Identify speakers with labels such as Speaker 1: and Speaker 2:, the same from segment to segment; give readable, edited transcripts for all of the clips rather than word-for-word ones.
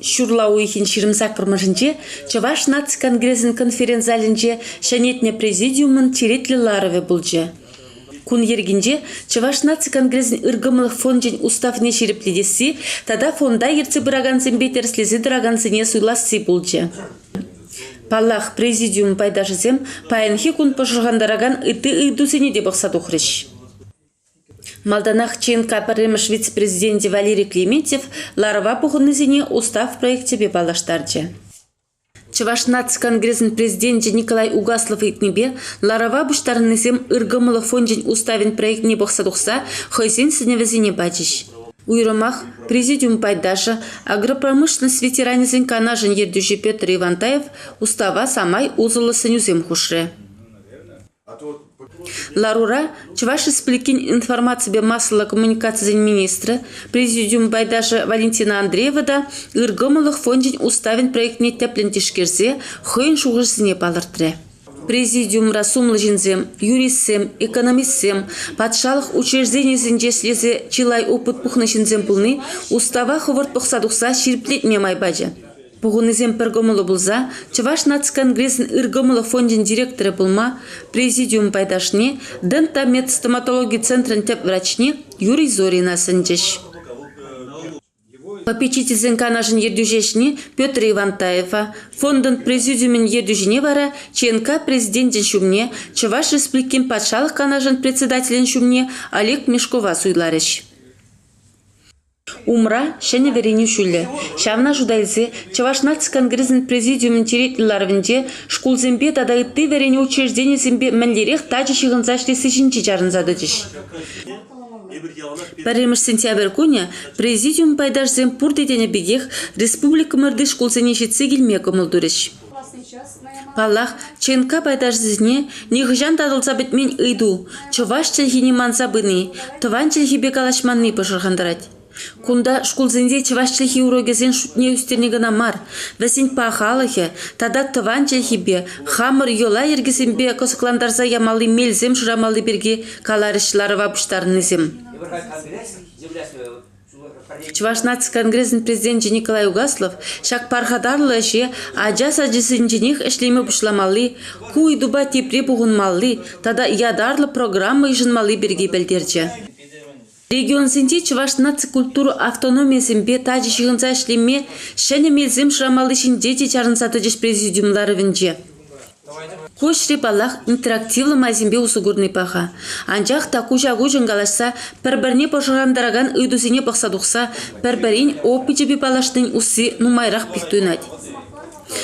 Speaker 1: Şurlау ихин ширымсак пырмашынче Чаваш наци конгрессин конференц-залинче шанетне президиумын теретлі ларове булчы. Кун ергинче Чаваш наци конгрессин ыргымылық фонжен уставне шерепледесі, тада фонда ерцы бұрагансен бетерслезі дырагансыне суйлассы булчы. Паллах президиум пайдашызем паянхи кун пошырғандараган ыты ыйдусыне де бұқсат ұқырыш. Малданах ЧНК паремыш вице-президенте Валерий Клементьев ларова пухунызине устав проекте бепалаштарчы. Чаваш наци конгрессин президенте Николай Угаслов итнебе ларова буштарынызем ыргымылы фонжен уставин проектне бұқсадуқса хойсен сыневезине бачыш. Уйромах президиум пайдаша агропромышленность ветеранизен канажын ердюжи Петр Ивантаев устава самай узылы сынюзем хушре. Ларура, Чаваш Республикин информация массовой коммуникации министра, президиум байдаша Валентина Андреева да ыргымылық фонжен уставин проектне теплен тишкерзе хойын шуғырсыне палыртыре. Президиум расумлы жинзем, юристсем, экономистсем, патшалық учреждениесінде слезе чилай опыт пухны жинзем пулны устава хывырт пұқсадуқса ширплетме майбаджа. Пугунызем пергомылы булза, Чаваш наци конгрессин ыргымылы фондин директоры булма, президиум пайдашне, дента медстоматологии центрын теп врачне Юрий Зорина сынчыш. Попечительзен канажын ердюжешне Петр Ивантаева, фондын президиумын ердюжіне вара ЧНК президентін шумне, Чаваш Республикин патшалық канажын председателін шумне Олег Мешкова суйларыш. Умра шәне верені шүлі. Шавна жудайлзе Чаваш наци конгрессин президиумын теретліларвінде шкулзембе тада ытты верені учреждениесембе мәнлерек тачы шығынзашлы сышынчы жарынзадыдыш. 1 сентябрь күні президиум пайдашзем пурдетене бегех республика мырды шкулзене жетсе келме көмілдіріш. Паллах ЧНК пайдашзіне негіжан тадылса бітмен ыйду, Чаваш чәлхіне мансабыны, тыван чәлхебе калашманны пышырғандарад. Кунда шкулзенде чавашчылхи урогезен шутне үстернегіна мар, вәсен пахалығы, тада тыван чәлхебе, хамыр йола ергесенбе косықландарза ямалы мелзем шырамалы берге каларышлары вапыштарынызем. Чаваш наци конгрессин президенті Николай Угаслов шак пархадарлы әше ажас ажысынченех әшлеме бұшламалы, куй дуба тепре бұғынмалы, тада ядарлы программа жынмалы берге бәлдерчі. Регион сенде Чаваш наци культуру автономиясембе тажы шығынса әшлеме шәне мелзем шырамалы шиндети чарынсаты жеш президиумлары вінже. Кош репалах интерактивлы майзембе усугурны паха. Анжақ таку жағу жынгалашса, пәрбірне пошығандараган үйдусене бақсадуқса, пәрбірін опычы бепалаштың усы нумайрақ піктуынады.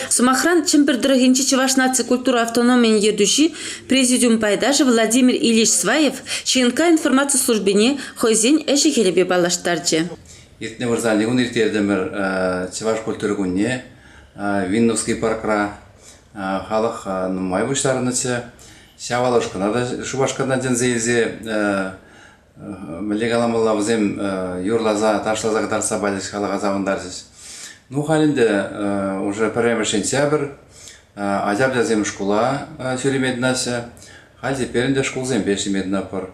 Speaker 1: Сумахран чемпердырыгенче Чаваш наци культура автономиян ердуши президиум пайдажы Владимир Ильич Сваев ЧНК информация службине хойзен әші келебе балаштарчы.
Speaker 2: Ертіне варзан легун ертердемір Чаваш культуры күнне, Винновский паркра, халық нумай бұштарынычы, Шавалышқына да Шубашқана жынзейзе, Мілегаламылла візем юрлаза, ташлаза қадарса байлыш халық азағындарсыз. Ну, халинде уже 1 сентябрь, ажаб жазем школа сөйлемедінасы, хал теперінде школзем бешімедіна пыр.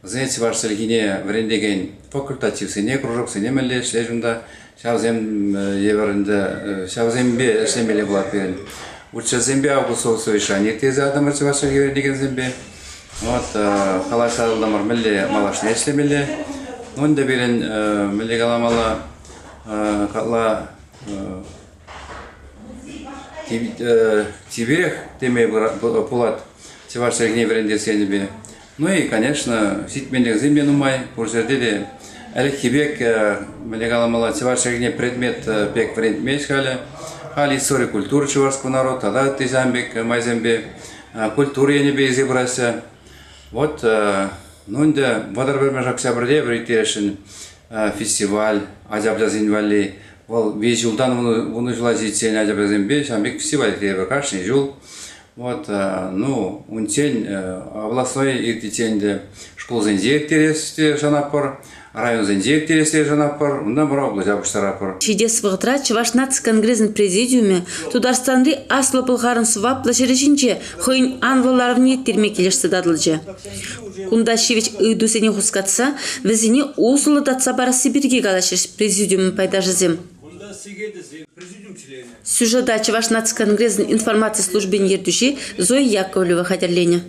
Speaker 2: Знаете, ваш сілгіне врендеген факультативсене, кружоксене мәлі шлежінде, шавзем еверінде, шавзембе шлемелі бұлар берін. Учазембе ауғысол сөйшанек тезе адамырчы ваш сілге врендеген зембе. Вот, халашадылдамыр мәлі малашне шлемелі. Онда берін мәлі қаламалы қатла Тиберех теме пулат Чаваш сергне верендесені бе. Ну и, конечно, ситменек зембе нумай, бұл жерде де әлі кебек мәлегаламала Чаваш сергне предмет пек верендмеш халі. Халі история культуры чавашского народа, тада тезамбек майзембе, культура енебе изебрася. Вот, ну инде вадар бермеш октябрьде бір фестиваль, ажаб-жазин вали. Ол весь жылдан оны жыла жетсен ажабазембе, шамбек фестиваль бір қашын жыл. Вот, ну, унтен областной иртетенде школ зензек тересте шанапыр, район зензек тересе жанаппыр, ундан бара область жабыштараппыр.
Speaker 1: Чидес вғытра Чуваш наци конгрессин президиуме Тударстанды аслы пылғарын сывапла жерешінче хойн анлыларым ниеттерме келешті дадылжы. Кунда шевич ыйдусене хускатса, візіне осылы датса барасы бірге қалашыш президиумын пайдажызым. Сюжета Чуваш наци конгрессин информация службен ердуши Зоя Яковлева хадерлене.